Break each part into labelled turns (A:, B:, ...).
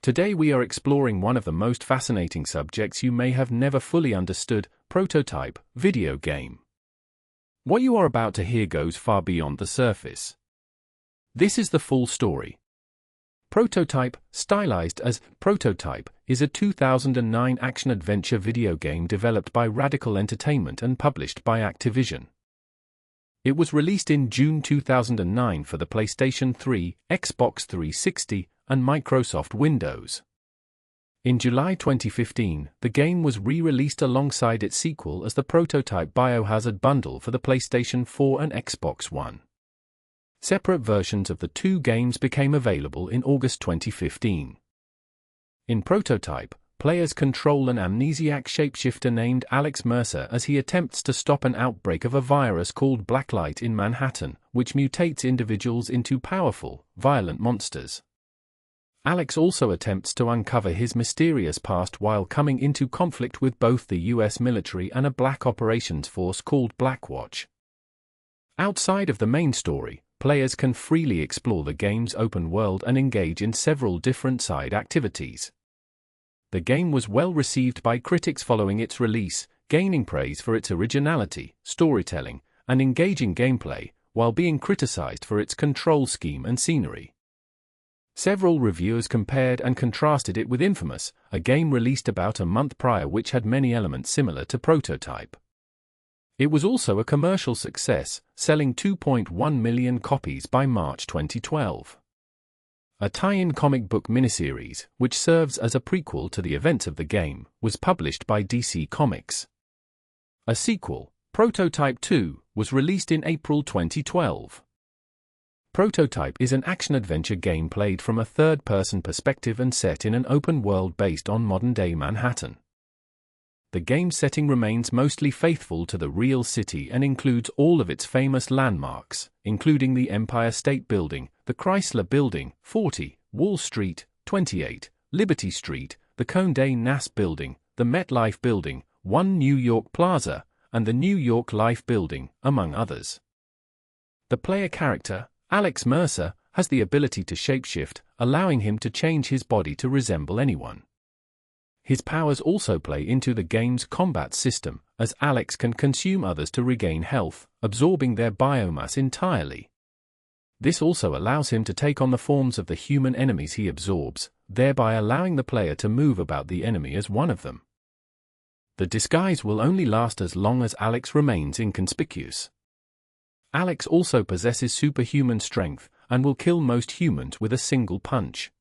A: Today we are exploring one of the most fascinating subjects you may have never fully understood: prototype, video game. What you are about to hear goes far beyond the surface. This is the full story. Prototype, stylized as Prototype, is a 2009 action-adventure video game developed by Radical Entertainment and published by Activision. It was released in June 2009 for the PlayStation 3, Xbox 360, and Microsoft Windows. In July 2015, the game was re-released alongside its sequel as the Prototype Biohazard bundle for the PlayStation 4 and Xbox One. Separate versions of the two games became available in August 2015. In Prototype, players control an amnesiac shapeshifter named Alex Mercer as he attempts to stop an outbreak of a virus called Blacklight in Manhattan, which mutates individuals into powerful, violent monsters. Alex also attempts to uncover his mysterious past while coming into conflict with both the US military and a black operations force called Blackwatch. Outside of the main story, players can freely explore the game's open world and engage in several different side activities. The game was well received by critics following its release, gaining praise for its originality, storytelling, and engaging gameplay, while being criticized for its control scheme and scenery. Several reviewers compared and contrasted it with Infamous, a game released about a month prior which had many elements similar to Prototype. It was also a commercial success, selling 2.1 million copies by March 2012. A tie-in comic book miniseries, which serves as a prequel to the events of the game, was published by DC Comics. A sequel, Prototype 2, was released in April 2012. Prototype is an action-adventure game played from a third-person perspective and set in an open world based on modern-day Manhattan. The game's setting remains mostly faithful to the real city and includes all of its famous landmarks, including the Empire State Building, the Chrysler Building, 40, Wall Street, 28, Liberty Street, the Condé Nast Building, the MetLife Building, One New York Plaza, and the New York Life Building, among others. The player character, Alex Mercer, has the ability to shapeshift, allowing him to change his body to resemble anyone. His powers also play into the game's combat system, as Alex can consume others to regain health, absorbing their biomass entirely. This also allows him to take on the forms of the human enemies he absorbs, thereby allowing the player to move about the enemy as one of them. The disguise will only last as long as Alex remains inconspicuous. Alex also possesses superhuman strength, and will kill most humans with a single punch.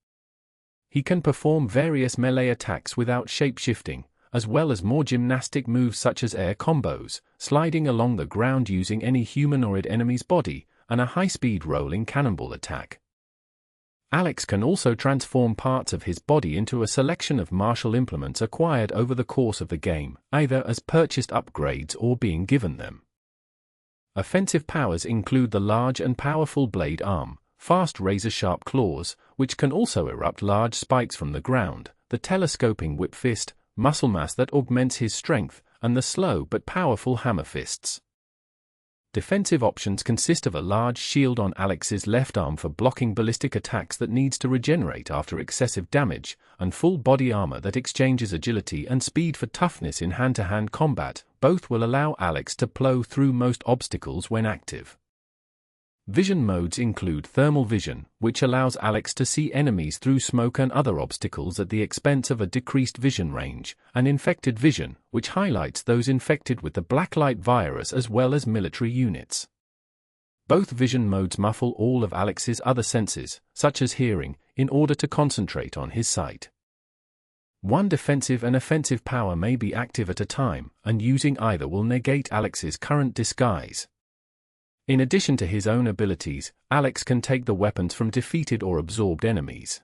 A: He can perform various melee attacks without shape-shifting, as well as more gymnastic moves such as air combos, sliding along the ground using any humanoid enemy's body, and a high-speed rolling cannonball attack. Alex can also transform parts of his body into a selection of martial implements acquired over the course of the game, either as purchased upgrades or being given them. Offensive powers include the large and powerful blade arm, fast razor-sharp claws, which can also erupt large spikes from the ground, the telescoping whip fist, muscle mass that augments his strength, and the slow but powerful hammer fists. Defensive options consist of a large shield on Alex's left arm for blocking ballistic attacks that needs to regenerate after excessive damage, and full body armor that exchanges agility and speed for toughness in hand-to-hand combat. Both will allow Alex to plow through most obstacles when active. Vision modes include thermal vision, which allows Alex to see enemies through smoke and other obstacles at the expense of a decreased vision range, and infected vision, which highlights those infected with the Blacklight virus as well as military units. Both vision modes muffle all of Alex's other senses, such as hearing, in order to concentrate on his sight. One defensive and offensive power may be active at a time, and using either will negate Alex's current disguise. In addition to his own abilities, Alex can take the weapons from defeated or absorbed enemies.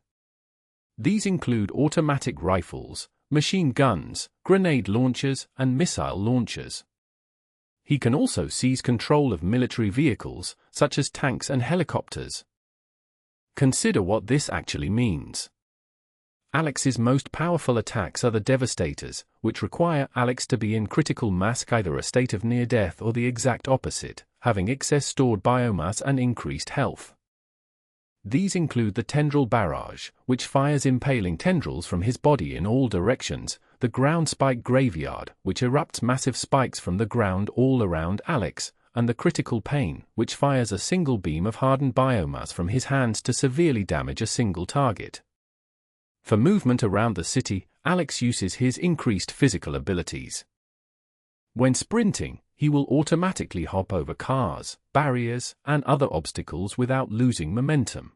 A: These include automatic rifles, machine guns, grenade launchers, and missile launchers. He can also seize control of military vehicles, such as tanks and helicopters. Consider what this actually means. Alex's most powerful attacks are the Devastators, which require Alex to be in critical mass, either a state of near death or the exact opposite, having excess stored biomass and increased health. These include the tendril barrage, which fires impaling tendrils from his body in all directions, the ground spike graveyard, which erupts massive spikes from the ground all around Alex, and the critical pain, which fires a single beam of hardened biomass from his hands to severely damage a single target. For movement around the city, Alex uses his increased physical abilities. When sprinting, he will automatically hop over cars, barriers, and other obstacles without losing momentum.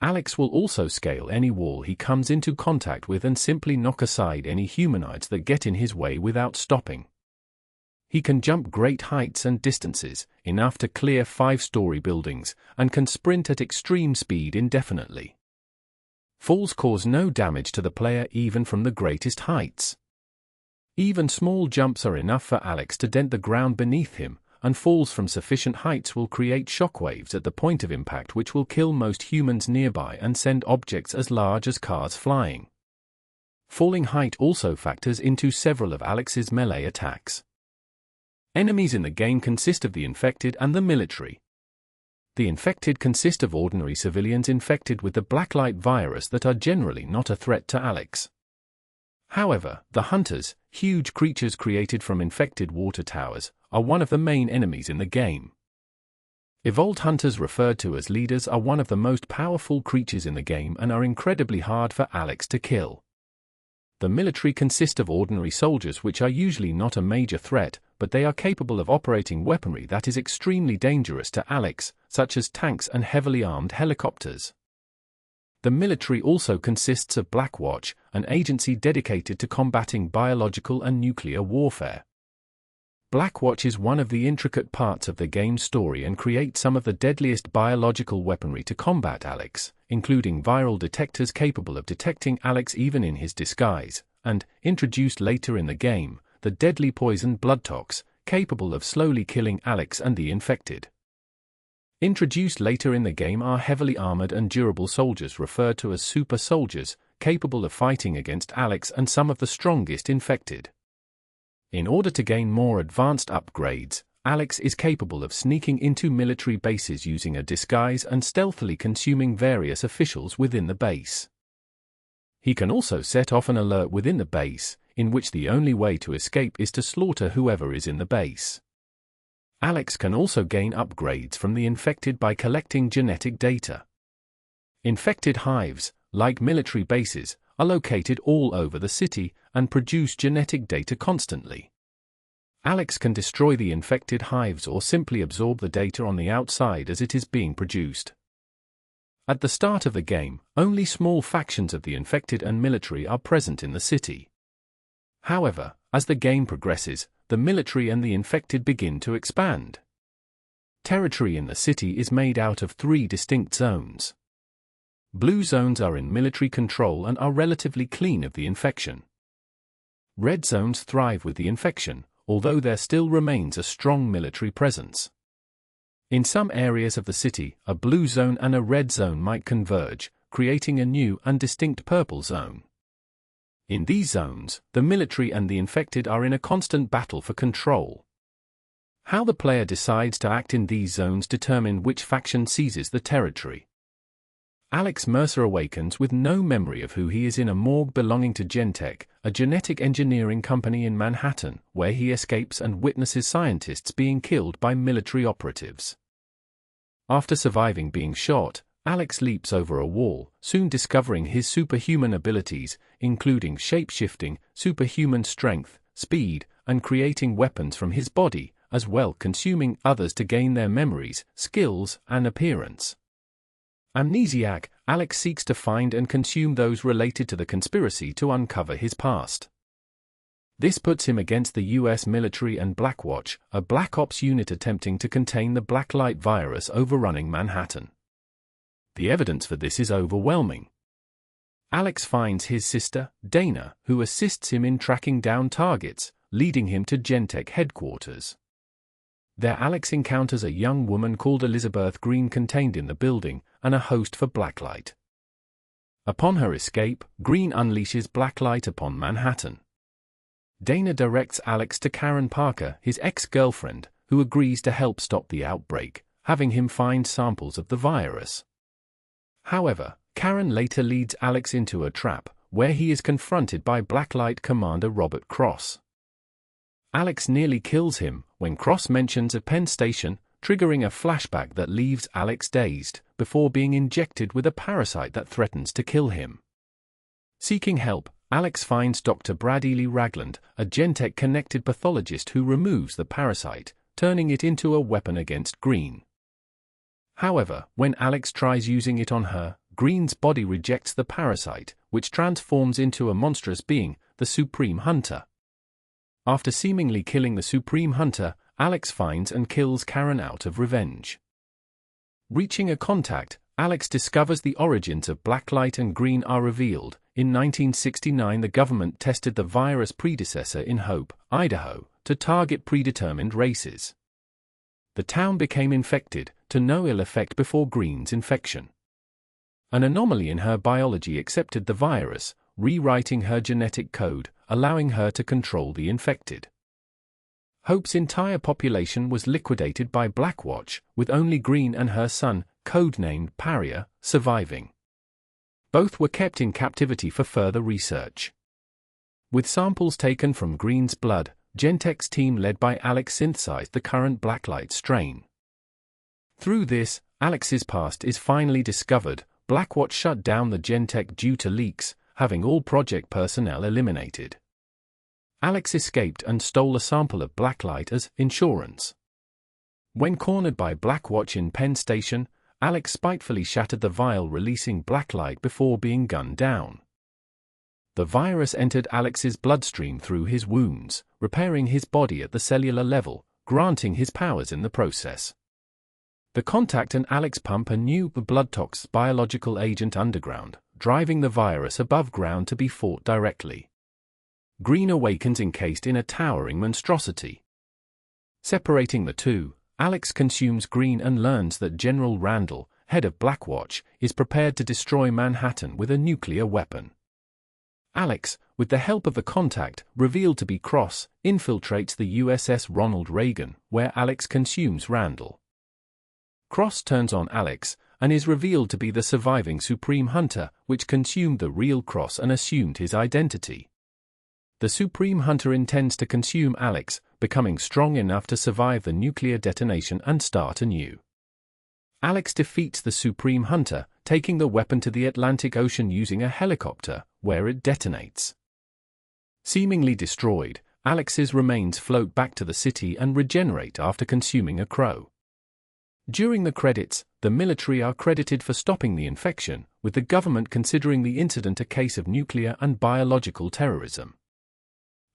A: Alex will also scale any wall he comes into contact with and simply knock aside any humanoids that get in his way without stopping. He can jump great heights and distances, enough to clear 5-story buildings, and can sprint at extreme speed indefinitely. Falls cause no damage to the player even from the greatest heights. Even small jumps are enough for Alex to dent the ground beneath him, and falls from sufficient heights will create shockwaves at the point of impact which will kill most humans nearby and send objects as large as cars flying. Falling height also factors into several of Alex's melee attacks. Enemies in the game consist of the infected and the military. The infected consist of ordinary civilians infected with the blacklight virus that are generally not a threat to Alex. However, the hunters, huge creatures created from infected water towers, are one of the main enemies in the game. Evolved hunters, referred to as leaders, are one of the most powerful creatures in the game and are incredibly hard for Alex to kill. The military consist of ordinary soldiers which are usually not a major threat, but they are capable of operating weaponry that is extremely dangerous to Alex, such as tanks and heavily armed helicopters. The military also consists of Blackwatch, an agency dedicated to combating biological and nuclear warfare. Blackwatch is one of the intricate parts of the game's story and creates some of the deadliest biological weaponry to combat Alex, including viral detectors capable of detecting Alex even in his disguise, and, introduced later in the game, the deadly poison Bloodtox, capable of slowly killing Alex and the infected. Introduced later in the game are heavily armored and durable soldiers referred to as super soldiers, capable of fighting against Alex and some of the strongest infected. In order to gain more advanced upgrades, Alex is capable of sneaking into military bases using a disguise and stealthily consuming various officials within the base. He can also set off an alert within the base, in which the only way to escape is to slaughter whoever is in the base. Alex can also gain upgrades from the infected by collecting genetic data. Infected hives, like military bases, are located all over the city and produce genetic data constantly. Alex can destroy the infected hives or simply absorb the data on the outside as it is being produced. At the start of the game, only small factions of the infected and military are present in the city. However, as the game progresses, the military and the infected begin to expand. Territory in the city is made out of 3 distinct zones. Blue zones are in military control and are relatively clean of the infection. Red zones thrive with the infection, although there still remains a strong military presence. In some areas of the city, a blue zone and a red zone might converge, creating a new and distinct purple zone. In these zones, the military and the infected are in a constant battle for control. How the player decides to act in these zones determine which faction seizes the territory. Alex Mercer awakens with no memory of who he is in a morgue belonging to Gentech, a genetic engineering company in Manhattan, where he escapes and witnesses scientists being killed by military operatives. After surviving being shot, Alex leaps over a wall, soon discovering his superhuman abilities, including shape-shifting, superhuman strength, speed, and creating weapons from his body, as well consuming others to gain their memories, skills, and appearance. Amnesiac, Alex seeks to find and consume those related to the conspiracy to uncover his past. This puts him against the US military and Blackwatch, a Black Ops unit attempting to contain the Blacklight virus overrunning Manhattan. The evidence for this is overwhelming. Alex finds his sister, Dana, who assists him in tracking down targets, leading him to Gentech headquarters. There Alex encounters a young woman called Elizabeth Green contained in the building, and a host for Blacklight. Upon her escape, Green unleashes Blacklight upon Manhattan. Dana directs Alex to Karen Parker, his ex-girlfriend, who agrees to help stop the outbreak, having him find samples of the virus. However, Karen later leads Alex into a trap, where he is confronted by Blacklight Commander Robert Cross. Alex nearly kills him when Cross mentions a Penn Station, triggering a flashback that leaves Alex dazed, before being injected with a parasite that threatens to kill him. Seeking help, Alex finds Dr. Brad Ely Ragland, a Gentech-connected pathologist who removes the parasite, turning it into a weapon against Green. However, when Alex tries using it on her, Green's body rejects the parasite, which transforms into a monstrous being, the Supreme Hunter. After seemingly killing the Supreme Hunter, Alex finds and kills Karen out of revenge. Reaching a contact, Alex discovers the origins of Blacklight and Green are revealed. In 1969, the government tested the virus predecessor in Hope, Idaho, to target predetermined races. The town became infected, to no ill effect before Green's infection. An anomaly in her biology accepted the virus, rewriting her genetic code, allowing her to control the infected. Hope's entire population was liquidated by Blackwatch, with only Green and her son, codenamed Pariah, surviving. Both were kept in captivity for further research. With samples taken from Green's blood, Gentech's team led by Alex synthesized the current Blacklight strain. Through this, Alex's past is finally discovered. Blackwatch shut down the Gentech due to leaks, having all project personnel eliminated. Alex escaped and stole a sample of Blacklight as insurance. When cornered by Blackwatch in Penn Station, Alex spitefully shattered the vial, releasing Blacklight before being gunned down. The virus entered Alex's bloodstream through his wounds, repairing his body at the cellular level, granting his powers in the process. The Contact and Alex pump a new blood-tox biological agent underground, driving the virus above ground to be fought directly. Green awakens encased in a towering monstrosity. Separating the two, Alex consumes Green and learns that General Randall, head of Blackwatch, is prepared to destroy Manhattan with a nuclear weapon. Alex, with the help of the Contact, revealed to be Cross, infiltrates the USS Ronald Reagan, where Alex consumes Randall. Cross turns on Alex, and is revealed to be the surviving Supreme Hunter, which consumed the real Cross and assumed his identity. The Supreme Hunter intends to consume Alex, becoming strong enough to survive the nuclear detonation and start anew. Alex defeats the Supreme Hunter, taking the weapon to the Atlantic Ocean using a helicopter, where it detonates. Seemingly destroyed, Alex's remains float back to the city and regenerate after consuming a crow. During the credits, the military are credited for stopping the infection, with the government considering the incident a case of nuclear and biological terrorism.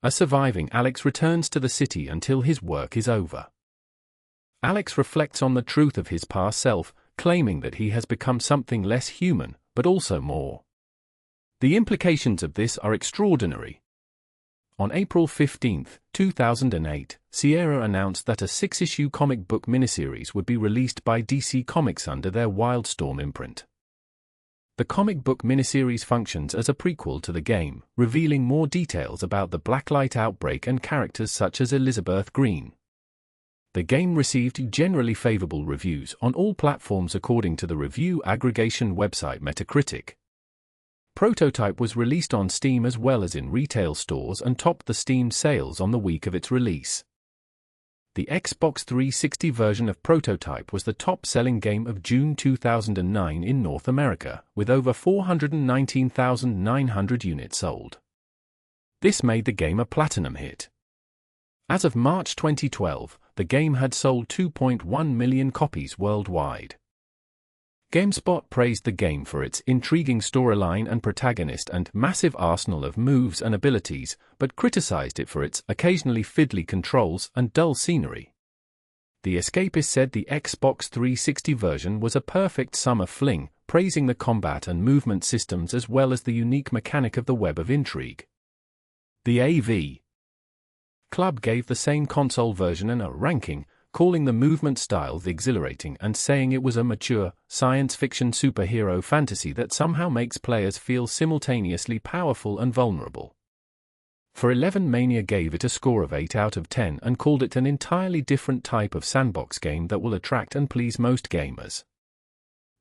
A: A surviving Alex returns to the city until his work is over. Alex reflects on the truth of his past self, claiming that he has become something less human, but also more. The implications of this are extraordinary. On April 15, 2008, Sierra announced that a 6-issue comic book miniseries would be released by DC Comics under their Wildstorm imprint. The comic book miniseries functions as a prequel to the game, revealing more details about the Blacklight outbreak and characters such as Elizabeth Green. The game received generally favorable reviews on all platforms according to the review aggregation website Metacritic. Prototype was released on Steam as well as in retail stores and topped the Steam sales on the week of its release. The Xbox 360 version of Prototype was the top-selling game of June 2009 in North America, with over 419,900 units sold. This made the game a platinum hit. As of March 2012, the game had sold 2.1 million copies worldwide. GameSpot praised the game for its intriguing storyline and protagonist and massive arsenal of moves and abilities, but criticized it for its occasionally fiddly controls and dull scenery. The Escapist said the Xbox 360 version was a perfect summer fling, praising the combat and movement systems as well as the unique mechanic of the web of intrigue. The AV Club gave the same console version an A ranking, calling the movement styles exhilarating and saying it was a mature, science fiction superhero fantasy that somehow makes players feel simultaneously powerful and vulnerable. For 11 Mania gave it a score of 8 out of 10 and called it an entirely different type of sandbox game that will attract and please most gamers.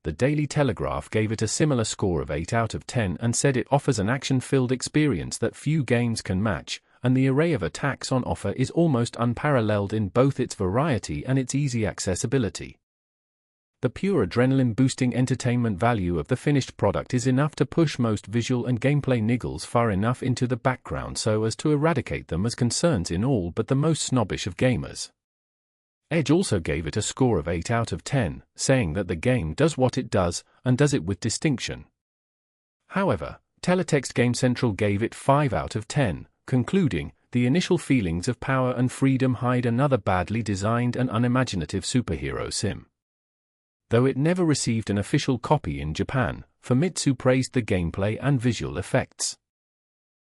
A: The Daily Telegraph gave it a similar score of 8 out of 10 and said it offers an action-filled experience that few games can match, and the array of attacks on offer is almost unparalleled in both its variety and its easy accessibility. The pure adrenaline-boosting entertainment value of the finished product is enough to push most visual and gameplay niggles far enough into the background so as to eradicate them as concerns in all but the most snobbish of gamers. Edge also gave it a score of 8 out of 10, saying that the game does what it does, and does it with distinction. However, Teletext Game Central gave it 5 out of 10, concluding, "The initial feelings of power and freedom hide another badly designed and unimaginative superhero sim." Though it never received an official copy in Japan, Famitsu praised the gameplay and visual effects.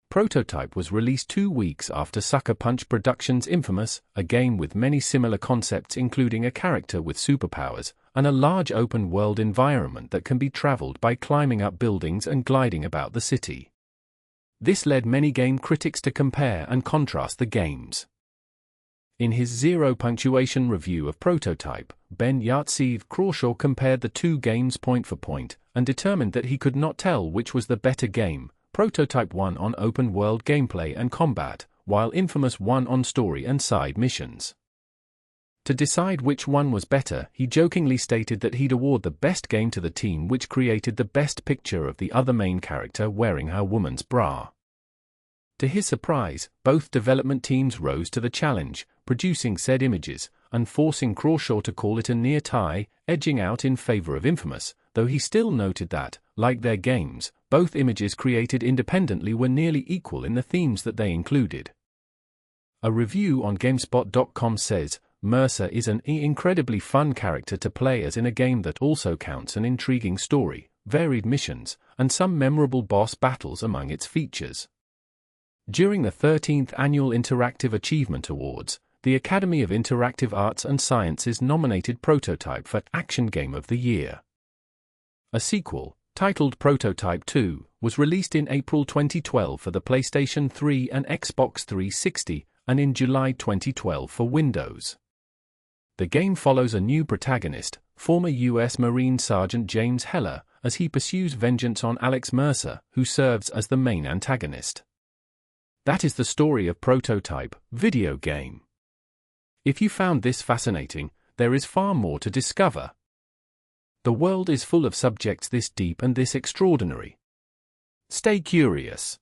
A: Prototype was released 2 weeks after Sucker Punch Productions' Infamous, a game with many similar concepts including a character with superpowers, and a large open-world environment that can be traveled by climbing up buildings and gliding about the city. This led many game critics to compare and contrast the games. In his zero-punctuation review of Prototype, Ben Yahtzee Crawshaw compared the two games point for point, and determined that he could not tell which was the better game. Prototype won on open-world gameplay and combat, while Infamous won on story and side missions. To decide which one was better, he jokingly stated that he'd award the best game to the team which created the best picture of the other main character wearing her woman's bra. To his surprise, both development teams rose to the challenge, producing said images, and forcing Crawshaw to call it a near tie, edging out in favor of Infamous, though he still noted that, like their games, both images created independently were nearly equal in the themes that they included. A review on GameSpot.com says, "Mercer is an incredibly fun character to play as in a game that also counts an intriguing story, varied missions, and some memorable boss battles among its features." During the 13th Annual Interactive Achievement Awards, the Academy of Interactive Arts and Sciences nominated Prototype for Action Game of the Year. A sequel, titled Prototype 2, was released in April 2012 for the PlayStation 3 and Xbox 360, and in July 2012 for Windows. The game follows a new protagonist, former U.S. Marine Sergeant James Heller, as he pursues vengeance on Alex Mercer, who serves as the main antagonist. That is the story of Prototype, video game. If you found this fascinating, there is far more to discover. The world is full of subjects this deep and this extraordinary. Stay curious.